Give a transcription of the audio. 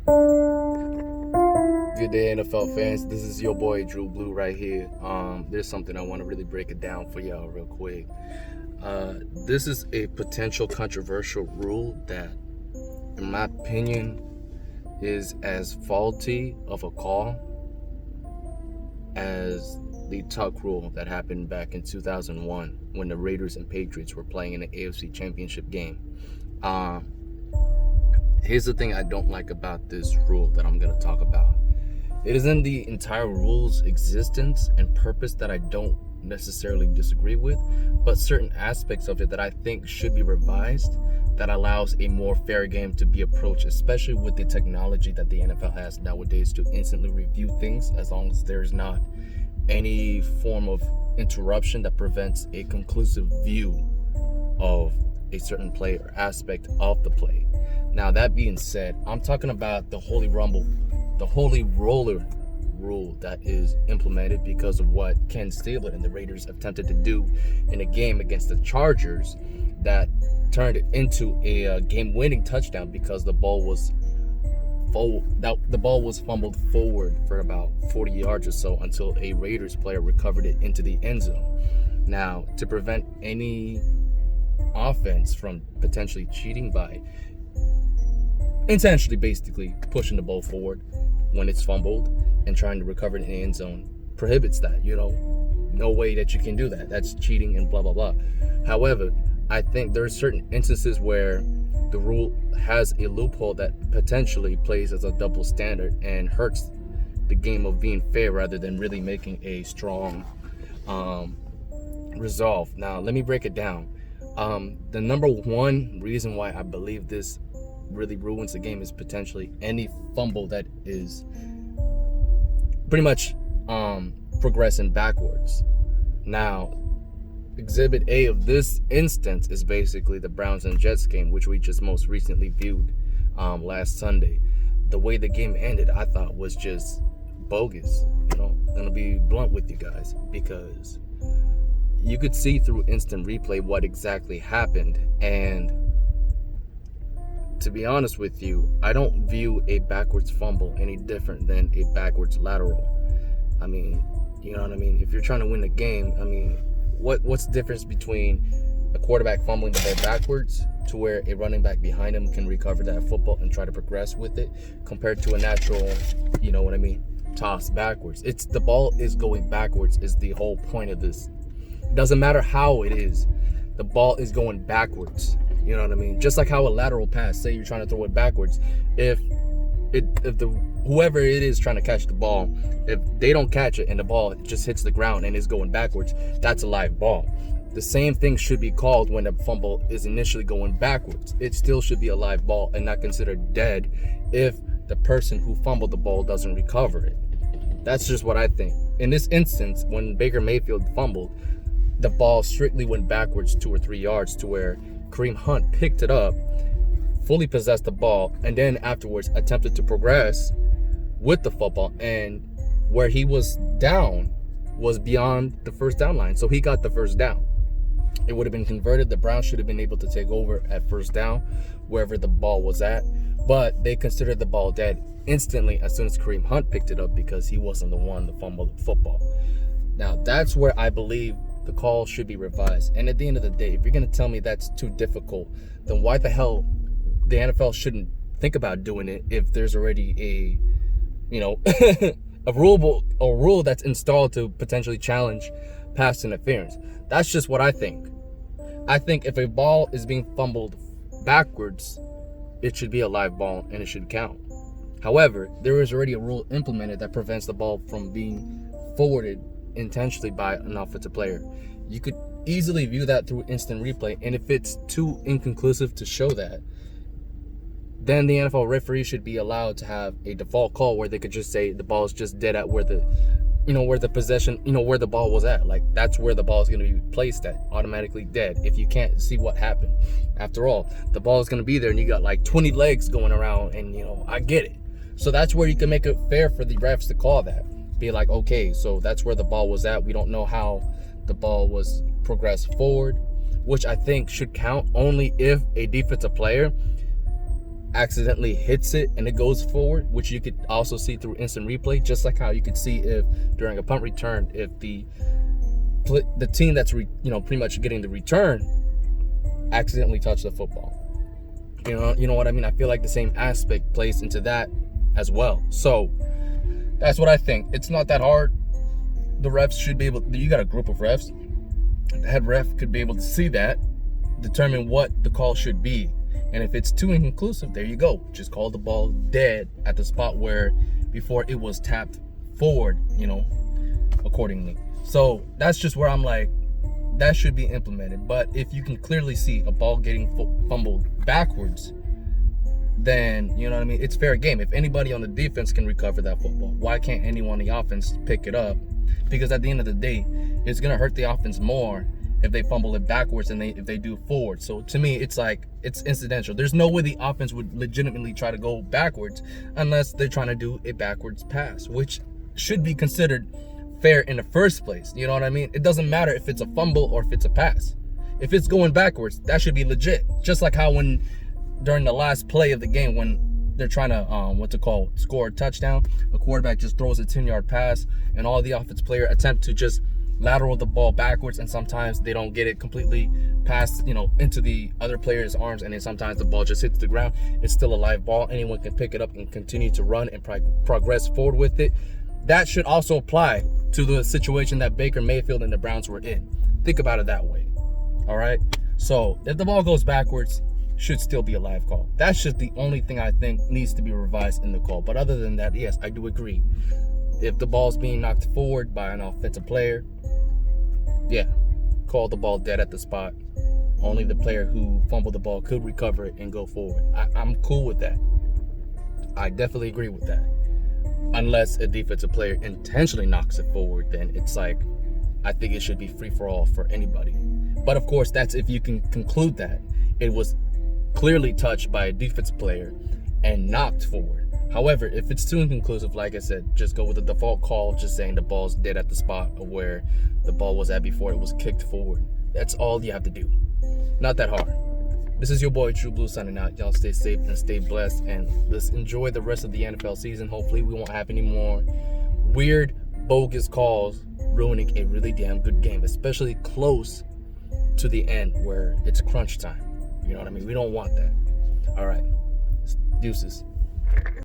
Good day, NFL fans. This is your boy Drew Blue right here. There's something I want to really break it down for y'all real quick. This is a potential controversial rule that, in my opinion, is as faulty of a call as the Tuck rule that happened back in 2001 when the Raiders and Patriots were playing in the AFC Championship game. Here's the thing I don't like about this rule that I'm going to talk about. It isn't the entire rule's existence and purpose that I don't necessarily disagree with, but certain aspects of it that I think should be revised that allows a more fair game to be approached, especially with the technology that the NFL has nowadays to instantly review things as long as there's not any form of interruption that prevents a conclusive view of a certain play or aspect of the play. Now, that being said, I'm talking about the Holy Roller rule that is implemented because of what Ken Stabler and the Raiders attempted to do in a game against the Chargers that turned it into a game-winning touchdown because the ball was fumbled forward for about 40 yards or so until a Raiders player recovered it into the end zone. Now, to prevent any offense from potentially cheating by intentionally basically pushing the ball forward when it's fumbled and trying to recover it in the end zone prohibits that. No way that you can do that. That's cheating and blah, blah, blah. However, I think there are certain instances where the rule has a loophole that potentially plays as a double standard and hurts the game of being fair rather than really making a strong resolve. Now, let me break it down. The number one reason why I believe this really ruins the game is potentially any fumble that is pretty much progressing backwards. Now, Exhibit A of this instance is basically the Browns and Jets game, which we just most recently viewed last Sunday. The way the game ended, I thought was just bogus. I'm gonna be blunt with you guys because you could see through instant replay what exactly happened, and to be honest with you, I don't view a backwards fumble any different than a backwards lateral. I mean, you know what I mean? If you're trying to win the game, I mean, what's the difference between a quarterback fumbling the ball backwards to where a running back behind him can recover that football and try to progress with it compared to a natural, toss backwards? It's the ball is going backwards is the whole point of this. It doesn't matter how it is. The ball is going backwards. You know what I mean? Just like how a lateral pass, say you're trying to throw it backwards, if whoever it is trying to catch the ball, if they don't catch it and the ball just hits the ground and is going backwards, that's a live ball. The same thing should be called when a fumble is initially going backwards. It still should be a live ball and not considered dead if the person who fumbled the ball doesn't recover it. That's just what I think. In this instance, when Baker Mayfield fumbled, the ball strictly went backwards 2 or 3 yards to where Kareem Hunt picked it up, fully possessed the ball, and then afterwards attempted to progress with the football, and where he was down was beyond the first down line, so he got the first down. It would have been converted. The Browns should have been able to take over at first down wherever the ball was at, but they considered the ball dead instantly as soon as Kareem Hunt picked it up because he wasn't the one to fumble the football. Now, that's where I believe the call should be revised. And at the end of the day, if you're going to tell me that's too difficult, then why the hell the NFL shouldn't think about doing it if there's already a rule that's installed to potentially challenge pass interference. That's just what I think. I think if a ball is being fumbled backwards, it should be a live ball and it should count. However, there is already a rule implemented that prevents the ball from being forwarded intentionally by an offensive player. You could easily view that through instant replay, and if it's too inconclusive to show that, then the NFL referee should be allowed to have a default call where they could just say the ball is just dead at where the possession, where the ball was at. Like, that's where the ball is going to be placed at, automatically dead, if you can't see what happened. After all, the ball is going to be there and you got like 20 legs going around, and I get it. So that's where you can make it fair for the refs to call that. Be like, okay, so that's where the ball was at. We don't know how the ball was progressed forward, which I think should count only if a defensive player accidentally hits it and it goes forward, which you could also see through instant replay, just like how you could see if during a punt return, if the team that's pretty much getting the return accidentally touched the football. You know what I mean? I feel like the same aspect plays into that as well. So that's what I think. It's not that hard. The refs should be able. You got a group of refs. The head ref could be able to see that, determine what the call should be. And if it's too inconclusive, there you go. Just call the ball dead at the spot where before it was tapped forward, accordingly. So that's just where I'm like, that should be implemented. But if you can clearly see a ball getting fumbled backwards, then, you know what I mean, it's fair game. If anybody on the defense can recover that football, why can't anyone on the offense pick it up? Because at the end of the day, it's going to hurt the offense more if they fumble it backwards than if they do forward. So to me, it's like, it's incidental. There's no way the offense would legitimately try to go backwards unless they're trying to do a backwards pass, which should be considered fair in the first place. You know what I mean? It doesn't matter if it's a fumble or if it's a pass. If it's going backwards, that should be legit. Just like how when during the last play of the game, when they're trying to score a touchdown, a quarterback just throws a 10-yard pass and all the offense player attempt to just lateral the ball backwards, and sometimes they don't get it completely past into the other player's arms, and then sometimes the ball just hits the ground. It's still a live ball. Anyone can pick it up and continue to run and progress forward with it. That should also apply to the situation that Baker Mayfield and the Browns were in. Think about it that way. All right? So if the ball goes backwards, should still be a live call. That's just the only thing I think needs to be revised in the call. But other than that, yes, I do agree. If the ball's being knocked forward by an offensive player, yeah, call the ball dead at the spot. Only the player who fumbled the ball could recover it and go forward. I'm cool with that. I definitely agree with that. Unless a defensive player intentionally knocks it forward, then it's like, I think it should be free for all for anybody. But of course, that's if you can conclude that it was clearly touched by a defensive player and knocked forward. However, if it's too inconclusive, like I said, just go with the default call, just saying the ball's dead at the spot of where the ball was at before it was kicked forward. That's all you have to do. Not that hard. This is your boy True Blue signing out. Y'all stay safe and stay blessed, and let's enjoy the rest of the NFL season. Hopefully we won't have any more weird, bogus calls ruining a really damn good game, especially close to the end where it's crunch time. You know what I mean? We don't want that. All right. Deuces.